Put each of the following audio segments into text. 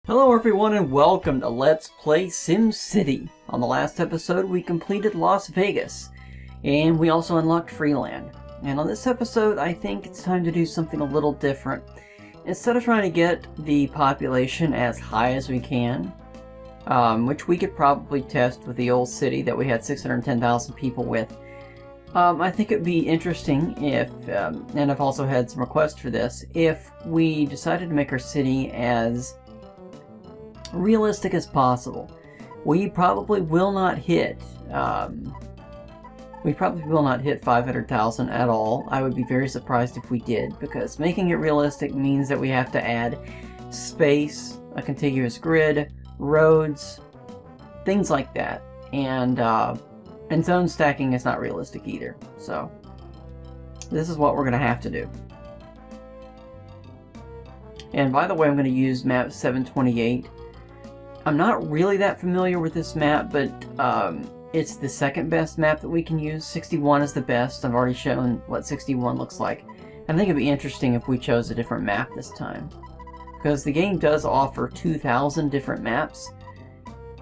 Hello everyone and welcome to Let's Play SimCity. On the last episode we completed Las Vegas, and we also unlocked Freeland. And on this episode I think it's time to do something a little different. Instead of trying to get the population as high as we can, which we could probably test with the old city that we had 610,000 people with, I think it'd be interesting if, and I've also had some requests for this, if we decided to make our city as realistic as possible. We probably will not hit 500,000 at all. I would be very surprised if we did, because making it realistic means that we have to add space, a contiguous grid, roads, things like that, and zone stacking is not realistic either. So this is what we're going to have to do. And by the way, I'm going to use map 728. I'm not really that familiar with this map, but it's the second best map that we can use. 61 is the best. I've already shown what 61 looks like. I think it'd be interesting if we chose a different map this time, because the game does offer 2,000 different maps,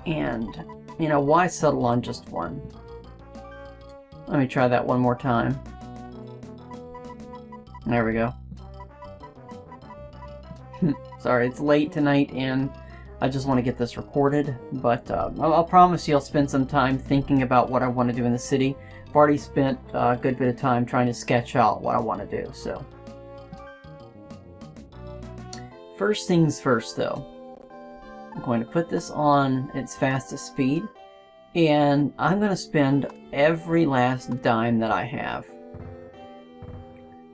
and, you know, why settle on just one? Let me try that one more time. There we go. Sorry, it's late tonight, and I just want to get this recorded, but I'll promise you I'll spend some time thinking about what I want to do in the city. I've already spent a good bit of time trying to sketch out what I want to do, so. First things first, though. I'm going to put this on its fastest speed, and I'm going to spend every last dime that I have.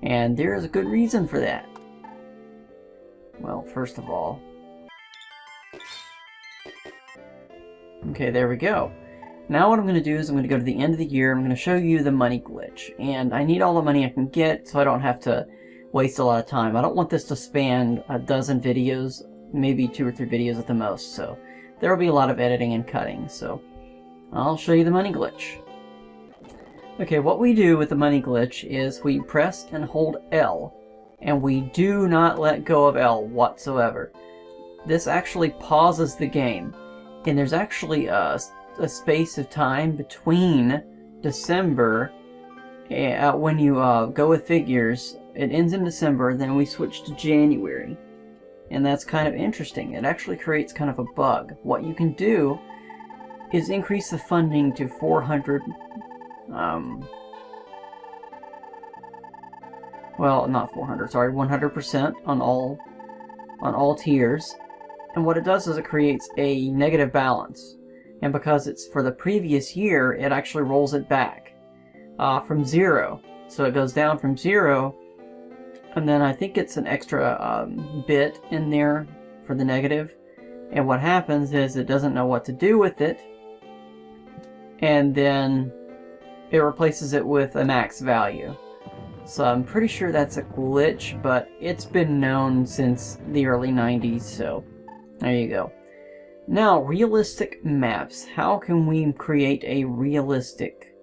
And there is a good reason for that. Well, first of all, okay, there we go. Now what I'm going to do is I'm going to go to the end of the year. I'm going to show you the money glitch. And I need all the money I can get so I don't have to waste a lot of time. I don't want this to span a dozen videos, maybe 2 or 3 videos at the most. So there will be a lot of editing and cutting. So I'll show you the money glitch. Okay, what we do with the money glitch is we press and hold L. And we do not let go of L whatsoever. This actually pauses the game. And there's actually a space of time between December, when you go with figures, it ends in December, then we switch to January. And that's kind of interesting. It actually creates kind of a bug. What you can do is increase the funding to 400, well, not 400, sorry, 100% on all tiers. And what it does is it creates a negative balance. And because it's for the previous year, it actually rolls it back from 0. So it goes down from 0, and then I think it's an extra bit in there for the negative. And what happens is it doesn't know what to do with it, and then it replaces it with a max value. So I'm pretty sure that's a glitch, but it's been known since the early 90s, so there you go. Now, realistic maps. How can we create a realistic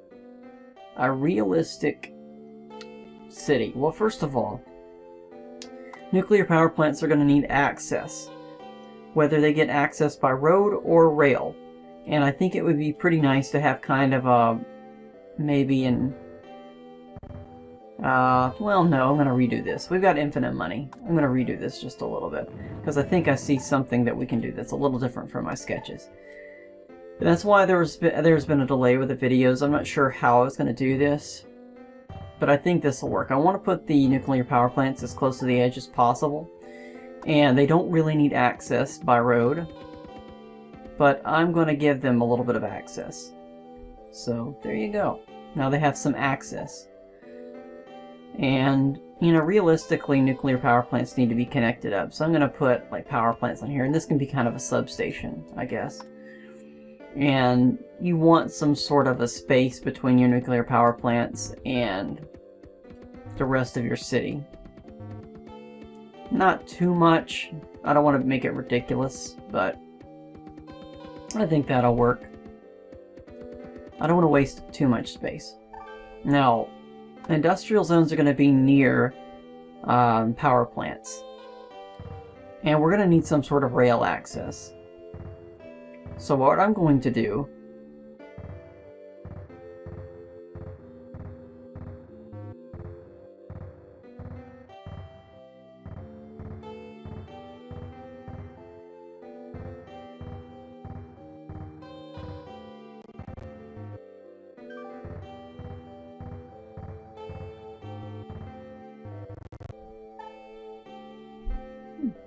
city? Well, first of all, nuclear power plants are going to need access, whether they get access by road or rail. And I think it would be pretty nice to have kind of a, maybe an, well, no, I'm going to redo this. We've got infinite money. I'm going to redo this just a little bit, because I think I see something that we can do that's a little different from my sketches. And that's why there's been a delay with the videos. I'm not sure how I was going to do this, but I think this will work. I want to put the nuclear power plants as close to the edge as possible, and they don't really need access by road, but I'm going to give them a little bit of access. So there you go. Now they have some access. And, you know, realistically, nuclear power plants need to be connected up. So I'm going to put, like, power plants on here. And this can be kind of a substation, I guess. And you want some sort of a space between your nuclear power plants and the rest of your city. Not too much. I don't want to make it ridiculous, but I think that'll work. I don't want to waste too much space. Now, industrial zones are going to be near power plants. And we're going to need some sort of rail access. So what I'm going to do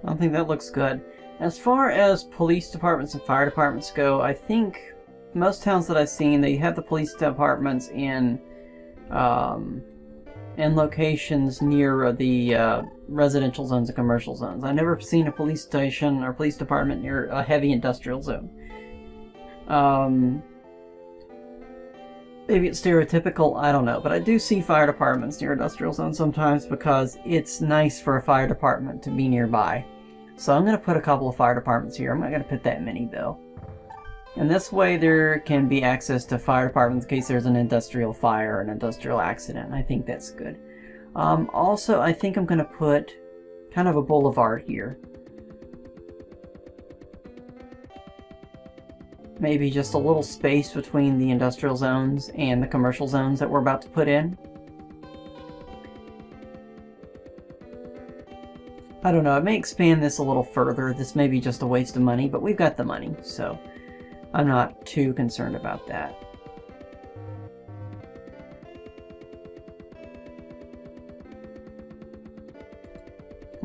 I think that looks good. As far as police departments and fire departments go, I think most towns that I've seen, they have the police departments in locations near the residential zones and commercial zones. I've never seen a police station or police department near a heavy industrial zone. Maybe it's stereotypical, I don't know, but I do see fire departments near industrial zones sometimes because it's nice for a fire department to be nearby. So I'm going to put a couple of fire departments here. I'm not going to put that many though. And this way there can be access to fire departments in case there's an industrial fire or an industrial accident. I think that's good. Also, I think I'm going to put kind of a boulevard here. Maybe just a little space between the industrial zones and the commercial zones that we're about to put in. I don't know, I may expand this a little further. This may be just a waste of money, but we've got the money, so I'm not too concerned about that.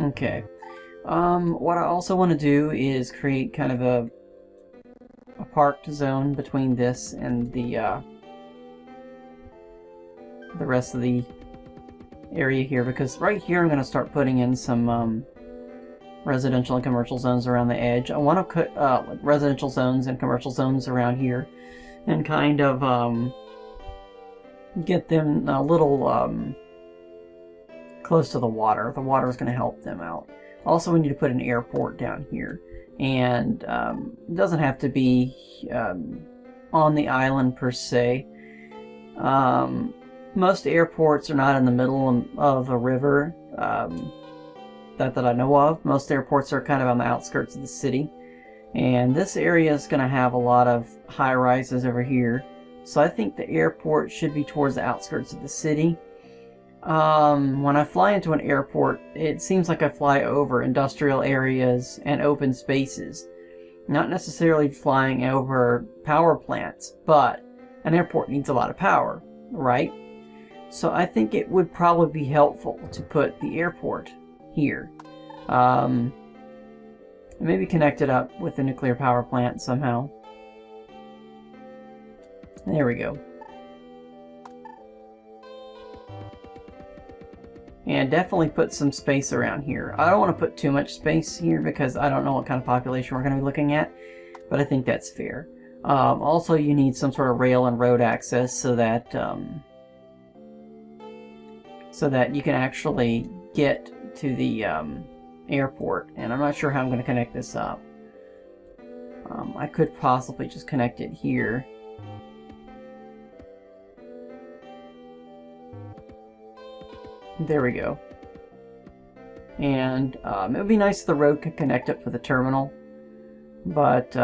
Okay. What I also want to do is create kind of a parked zone between this and the rest of the area here, because right here I'm going to start putting in some residential and commercial zones around the edge. I want to put residential zones and commercial zones around here and kind of get them a little close to the water. The water is going to help them out. Also, we need to put an airport down here. And it doesn't have to be on the island per se. Most airports are not in the middle of a river, that I know of. Most airports are kind of on the outskirts of the city. And this area is going to have a lot of high-rises over here. So I think the airport should be towards the outskirts of the city. When I fly into an airport, it seems like I fly over industrial areas and open spaces. Not necessarily flying over power plants, but an airport needs a lot of power, right? So I think it would probably be helpful to put the airport here. Maybe connect it up with the nuclear power plant somehow. There we go. And definitely put some space around here. I don't want to put too much space here because I don't know what kind of population we're going to be looking at, but I think that's fair. Also, you need some sort of rail and road access so that you can actually get to the airport. And I'm not sure how I'm going to connect this up. I could possibly just connect it here. There we go. And it would be nice if the road could connect up to the terminal. But,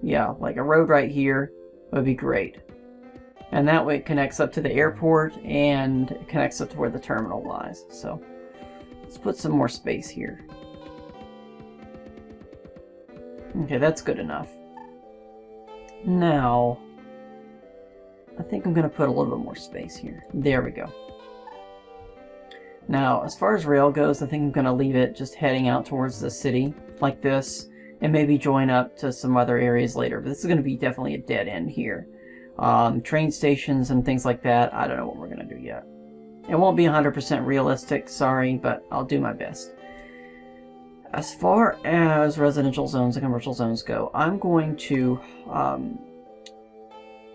yeah, like a road right here would be great. And that way it connects up to the airport and it connects up to where the terminal lies. So, let's put some more space here. Okay, that's good enough. Now, I think I'm going to put a little bit more space here. There we go. Now, as far as rail goes, I think I'm going to leave it just heading out towards the city like this, and maybe join up to some other areas later. But this is going to be definitely a dead end here. Train stations and things like that, I don't know what we're going to do yet. It won't be 100% realistic, sorry, but I'll do my best. As far as residential zones and commercial zones go, I'm going to...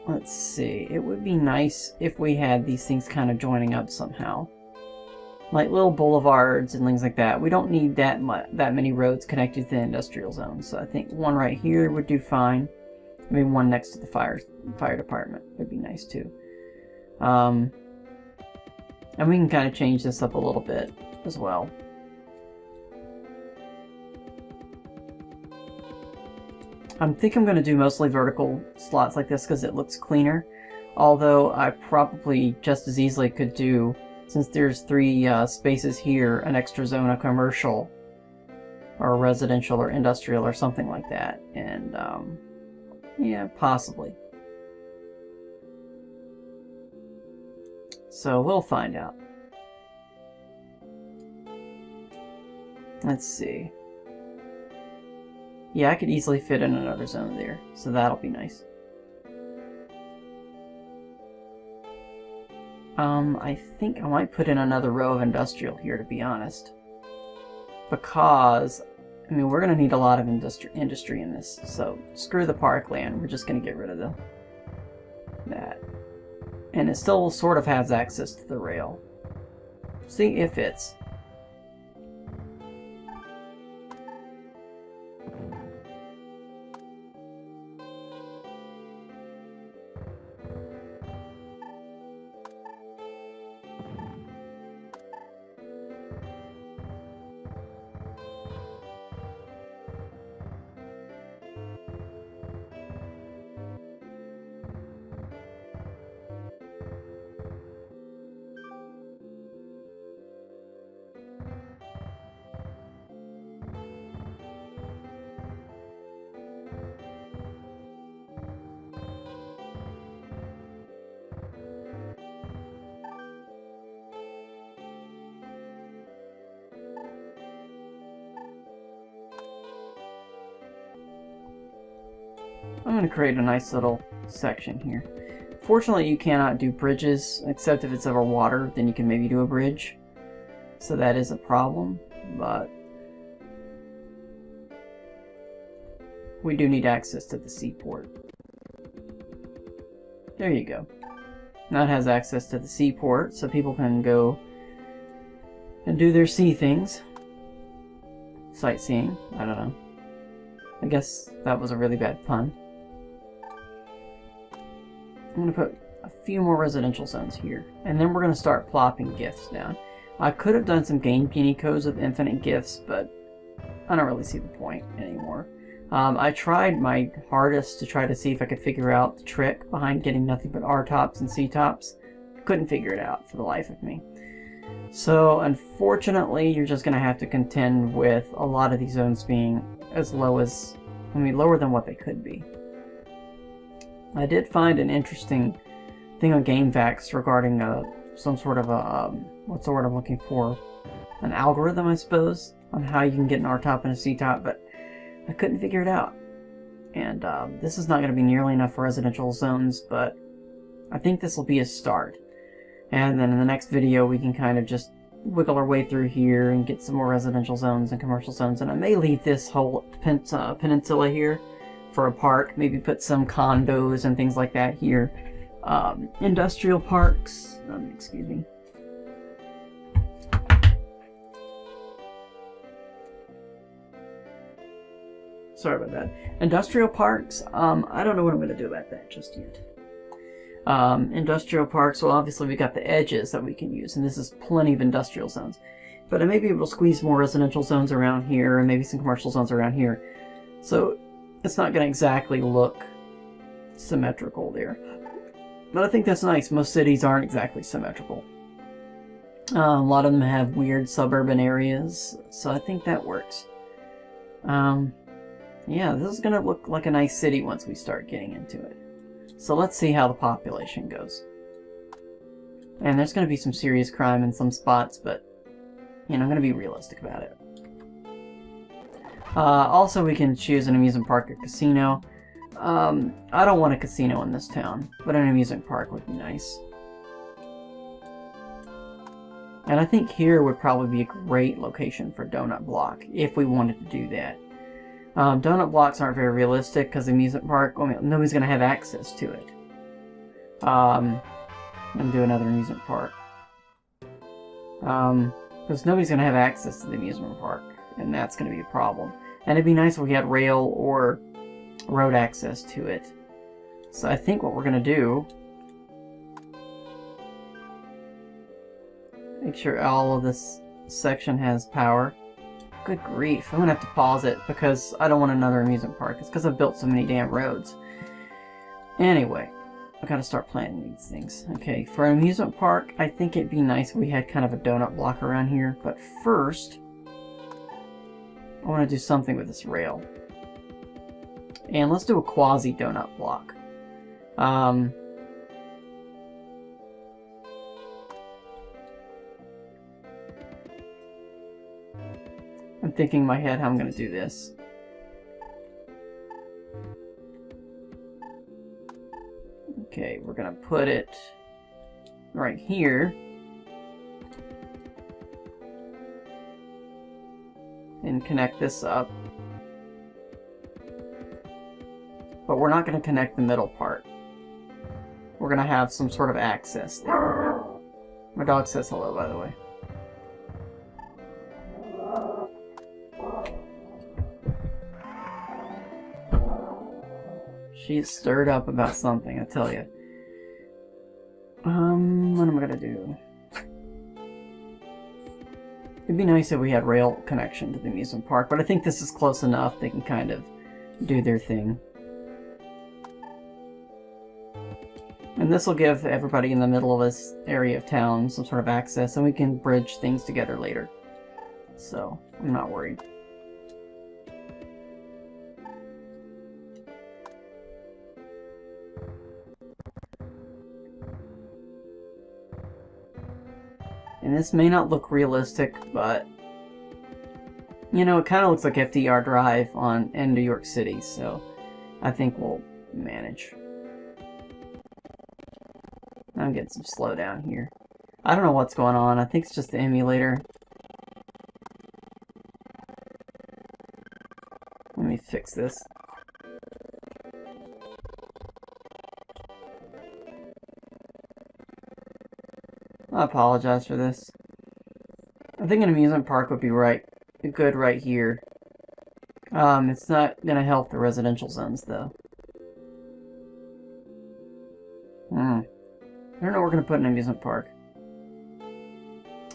let's see, it would be nice if we had these things kind of joining up somehow. Like little boulevards and things like that. We don't need that many roads connected to the industrial zone. So I think one right here would do fine. Maybe one next to the fire department would be nice too. And we can kind of change this up a little bit as well. I think I'm going to do mostly vertical slots like this because it looks cleaner. Although I probably just as easily could do, since there's 3 spaces here, an extra zone of commercial or residential or industrial or something like that. And yeah, possibly. So we'll find out. Let's see. Yeah, I could easily fit in another zone there, so that'll be nice. I think I might put in another row of industrial here, to be honest. Because, I mean, we're going to need a lot of industry in this, so screw the parkland, we're just going to get rid of that. And it still sort of has access to the rail. See, it fits. I'm going to create a nice little section here. Fortunately, you cannot do bridges, except if it's over water, then you can maybe do a bridge. So that is a problem, but we do need access to the seaport. There you go. Now it has access to the seaport, so people can go and do their sea things. Sightseeing, I don't know. I guess that was a really bad pun. I'm going to put a few more residential zones here, and then we're going to start plopping gifts down. I could have done some game genie codes with infinite gifts, but I don't really see the point anymore. I tried my hardest to try to see if I could figure out the trick behind getting nothing but R-tops and C-tops. Couldn't figure it out for the life of me. So unfortunately, you're just going to have to contend with a lot of these zones being as low as, I mean, lower than what they could be. I did find an interesting thing on GameFAQs regarding some sort of a, what's the word I'm looking for? An algorithm, I suppose, on how you can get an R-top and a C-top, but I couldn't figure it out. And this is not going to be nearly enough for residential zones, but I think this will be a start. And then in the next video, we can kind of just wiggle our way through here and get some more residential zones and commercial zones. And I may leave this whole peninsula here for a park, maybe put some condos and things like that here. Industrial parks, excuse me. Sorry about that. Industrial parks, I don't know what I'm going to do about that just yet. Industrial parks, well obviously we got the edges that we can use, and this is plenty of industrial zones. But I may be able to squeeze more residential zones around here, and maybe some commercial zones around here. So it's not going to exactly look symmetrical there. But I think that's nice. Most cities aren't exactly symmetrical. A lot of them have weird suburban areas, so I think that works. Yeah, this is going to look like a nice city once we start getting into it. So let's see how the population goes. And there's going to be some serious crime in some spots, but, you know, I'm going to be realistic about it. Also, we can choose an amusement park or casino. I don't want a casino in this town, but an amusement park would be nice. And I think here would probably be a great location for Donut Block, if we wanted to do that. Donut blocks aren't very realistic because the amusement park, I mean, nobody's going to have access to it. I'm going to do another amusement park. Because nobody's going to have access to the amusement park, and that's going to be a problem. And it'd be nice if we had rail or road access to it. So I think what we're going to do, make sure all of this section has power. good grief. I'm gonna have to pause it because I don't want another amusement park. It's because I've built so many damn roads. Anyway, I gotta start planning these things. Okay, for an amusement park, I think it'd be nice if we had kind of a donut block around here. But first, I want to do something with this rail. And let's do a quasi donut block. I'm thinking in my head how I'm going to do this. Okay, we're going to put it right here. And connect this up. But we're not going to connect the middle part. We're going to have some sort of access there. My dog says hello, by the way. She's stirred up about something, I tell you. What am I going to do? It'd be nice if we had rail connection to the amusement park, but I think this is close enough. They can kind of do their thing. And this will give everybody in the middle of this area of town some sort of access, and we can bridge things together later. So, I'm not worried. And this may not look realistic, but you know, it kind of looks like FDR Drive in New York City, so I think we'll manage. I'm getting some slowdown here. I don't know what's going on. I think it's just the emulator. Let me fix this. I apologize for this. I think an amusement park would be good right here. It's not gonna help the residential zones though. I don't know where we're gonna put an amusement park.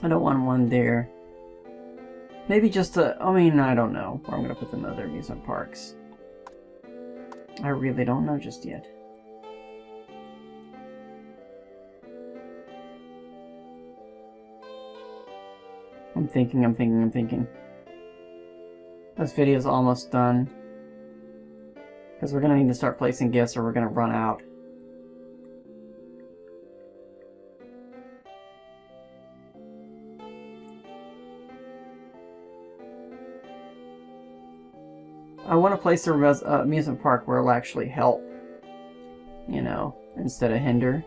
I don't want one there. Maybe just I mean, I don't know where I'm gonna put the other amusement parks. I really don't know just yet. I'm thinking. This video's almost done. Because we're gonna need to start placing gifts or we're gonna run out. I want to place a amusement park where it'll actually help, you know, instead of hinder.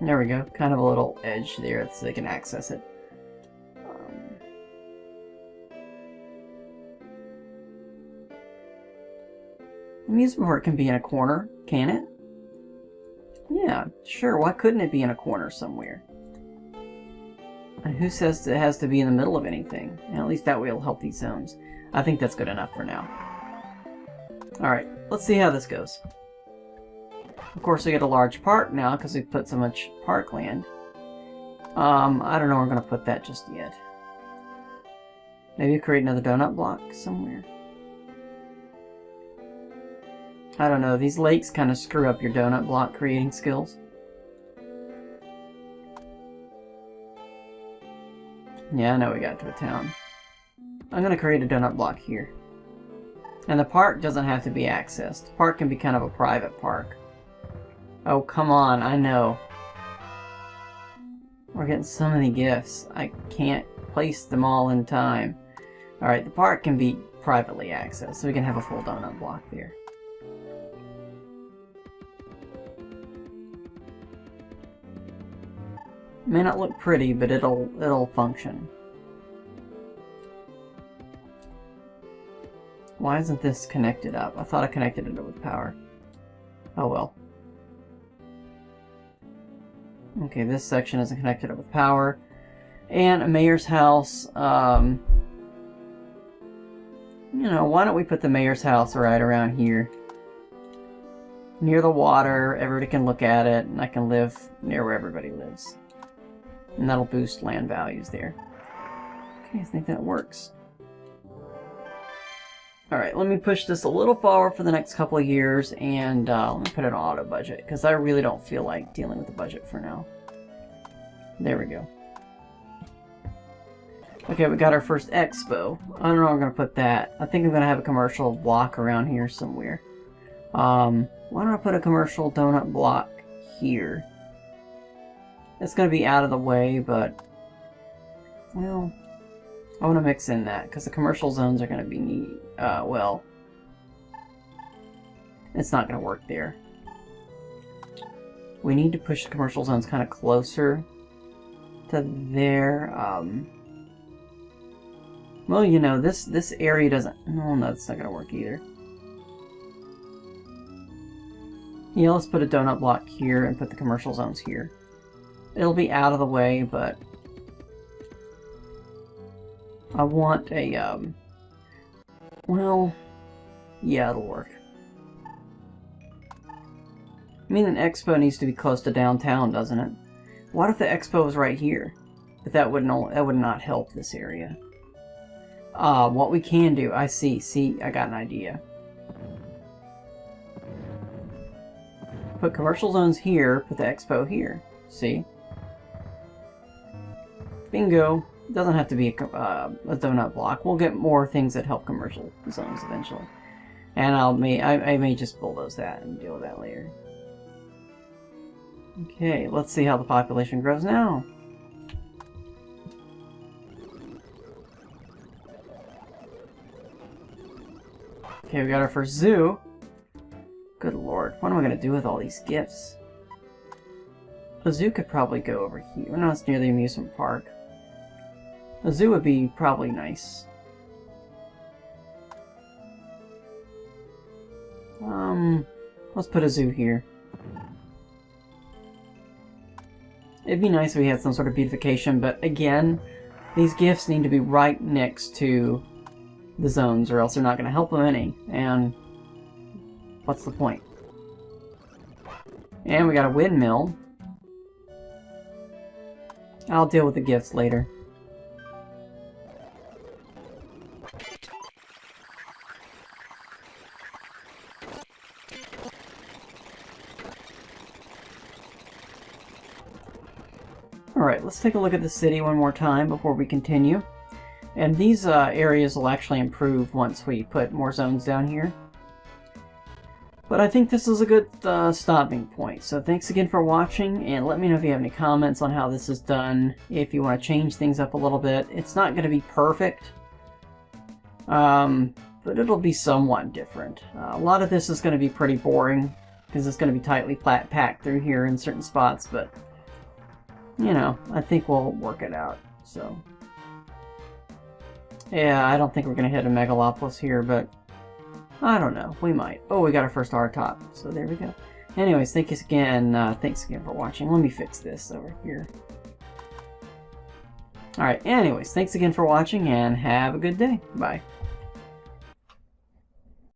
There we go, kind of a little edge there so they can access it. Amusement park can be in a corner, can it? Yeah, sure, why couldn't it be in a corner somewhere? And who says it has to be in the middle of anything? And at least that way it'll help these zones. I think that's good enough for now. Alright, let's see how this goes. Of course we get a large park now because we put so much parkland. I don't know where we're going to put that just yet. Maybe create another donut block somewhere. I don't know, these lakes kind of screw up your donut block creating skills. Yeah, I know we got to a town. I'm going to create a donut block here. And the park doesn't have to be accessed. The park can be kind of a private park. Oh, come on, I know. We're getting so many gifts. I can't place them all in time. Alright, the park can be privately accessed, so we can have a full donut block there. May not look pretty, but it'll function. Why isn't this connected up? I thought I connected it with power. Oh well. Okay, this section isn't connected up with power. And a mayor's house. You know, why don't we put the mayor's house right around here? Near the water, everybody can look at it, and I can live near where everybody lives. And that'll boost land values there. Okay, I think that works. Alright, let me push this a little forward for the next couple of years, and let me put it on auto budget, because I really don't feel like dealing with the budget for now. There we go. Okay, we got our first expo. I don't know where I'm going to put that. I think I'm going to have a commercial block around here somewhere. Why don't I put a commercial donut block here? It's going to be out of the way, but... well... I want to mix in that, because the commercial zones are going to be neat. Well... it's not going to work there. We need to push the commercial zones kind of closer to there. Well, you know, this area doesn't... no, that's not going to work either. Yeah, let's put a donut block here and put the commercial zones here. It'll be out of the way, but... I want a, well... yeah, it'll work. I mean, an expo needs to be close to downtown, doesn't it? What if the expo was right here? But that would not help this area. What we can do, I see, I got an idea. Put commercial zones here, put the expo here. See? Bingo. It doesn't have to be a donut block. We'll get more things that help commercial zones eventually. And I may just bulldoze that and deal with that later. Okay, let's see how the population grows now. Okay, we got our first zoo. Good lord, what am I going to do with all these gifts? The zoo could probably go over here. No, it's near the amusement park. A zoo would be probably nice. Let's put a zoo here. It'd be nice if we had some sort of beautification, but again, these gifts need to be right next to the zones, or else they're not going to help them any. And what's the point? And we got a windmill. I'll deal with the gifts later. Alright, let's take a look at the city one more time before we continue. And these areas will actually improve once we put more zones down here. But I think this is a good stopping point. So thanks again for watching, and let me know if you have any comments on how this is done. If you want to change things up a little bit. It's not going to be perfect, but it'll be somewhat different. A lot of this is going to be pretty boring, because it's going to be tightly packed through here in certain spots, but you know, I think we'll work it out. So yeah, I don't think we're going to hit a megalopolis here, but I don't know. We might. Oh, we got our first R-top, so there we go. Anyways, thanks again for watching. Let me fix this over here. Alright, anyways, thanks again for watching, and have a good day. Bye.